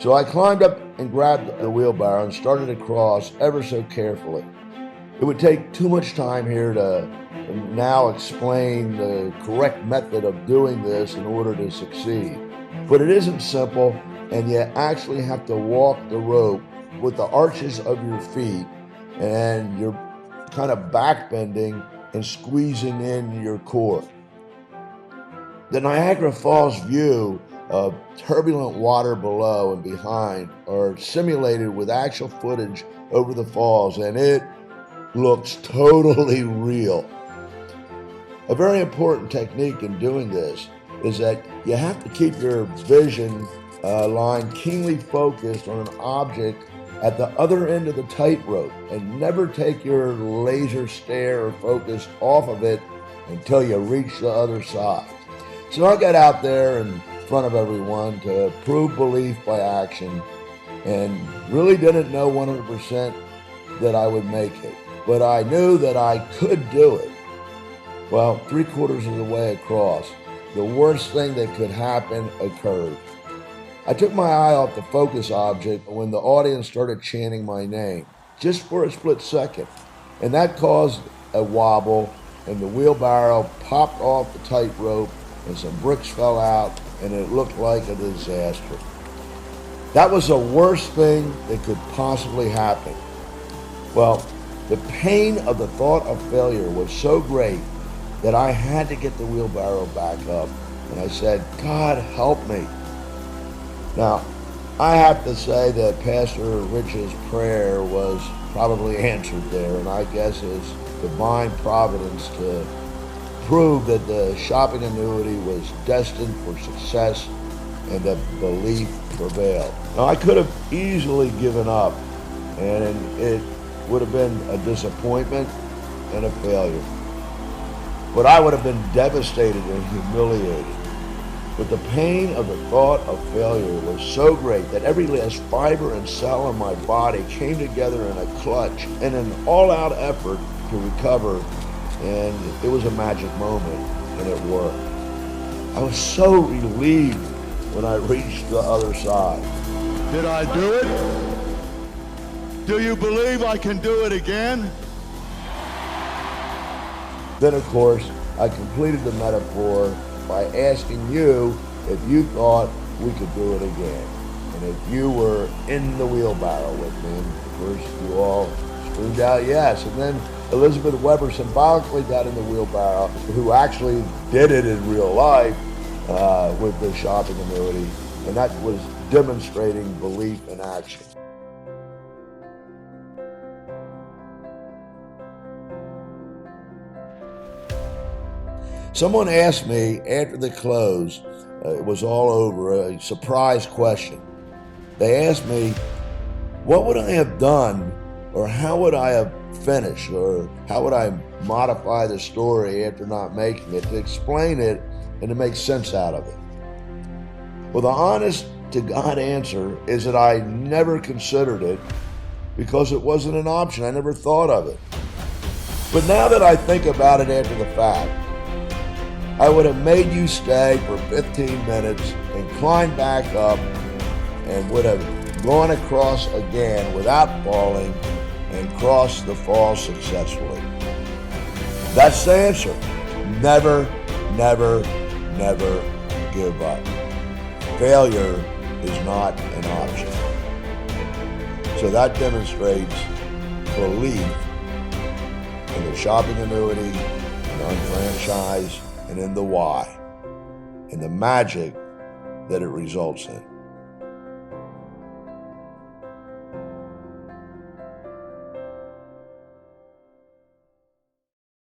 So I climbed up and grabbed the wheelbarrow and started to cross ever so carefully. It would take too much time here to now explain the correct method of doing this in order to succeed. But it isn't simple, and you actually have to walk the rope with the arches of your feet, and you're kind of back bending and squeezing in your core. The Niagara Falls view of turbulent water below and behind are simulated with actual footage over the falls, and it looks totally real. A very important technique in doing this is that you have to keep your vision line keenly focused on an object at the other end of the tightrope and never take your laser stare or focus off of it until you reach the other side. So I got out there in front of everyone to prove belief by action and really didn't know 100% that I would make it, but I knew that I could do it. Well, 3/4 of the way across, the worst thing that could happen occurred. I took my eye off the focus object when the audience started chanting my name, just for a split second, and that caused a wobble, and the wheelbarrow popped off the tightrope, and some bricks fell out, and it looked like a disaster. That was the worst thing that could possibly happen. Well, the pain of the thought of failure was so great that I had to get the wheelbarrow back up, and I said, God help me. Now, I have to say that Pastor Rich's prayer was probably answered there, and I guess his divine providence to prove that the shopping annuity was destined for success and that belief prevailed. Now, I could have easily given up, and it would have been a disappointment and a failure. But I would have been devastated and humiliated. But the pain of the thought of failure was so great that every last fiber and cell in my body came together in a clutch and an all-out effort to recover, and it was a magic moment, and it worked. I was so relieved when I reached the other side. Did I do it? Do you believe I can do it again? Then, of course, I completed the metaphor by asking you if you thought we could do it again, and if you were in the wheelbarrow with me. And of course, you all screamed out yes. And then Elizabeth Weber symbolically got in the wheelbarrow, who actually did it in real life with the shopping annuity, and that was demonstrating belief in action. Someone asked me after the close, it was all over, a surprise question. They asked me, what would I have done, or how would I have finished, or how would I modify the story after not making it to explain it and to make sense out of it? Well, the honest to God answer is that I never considered it because it wasn't an option. I never thought of it. But now that I think about it after the fact, I would have made you stay for 15 minutes and climb back up and would have gone across again without falling and crossed the falls successfully. That's the answer. Never, never, never give up. Failure is not an option. So that demonstrates belief in the shopping annuity, in unfranchised, and in the why, and the magic that it results in.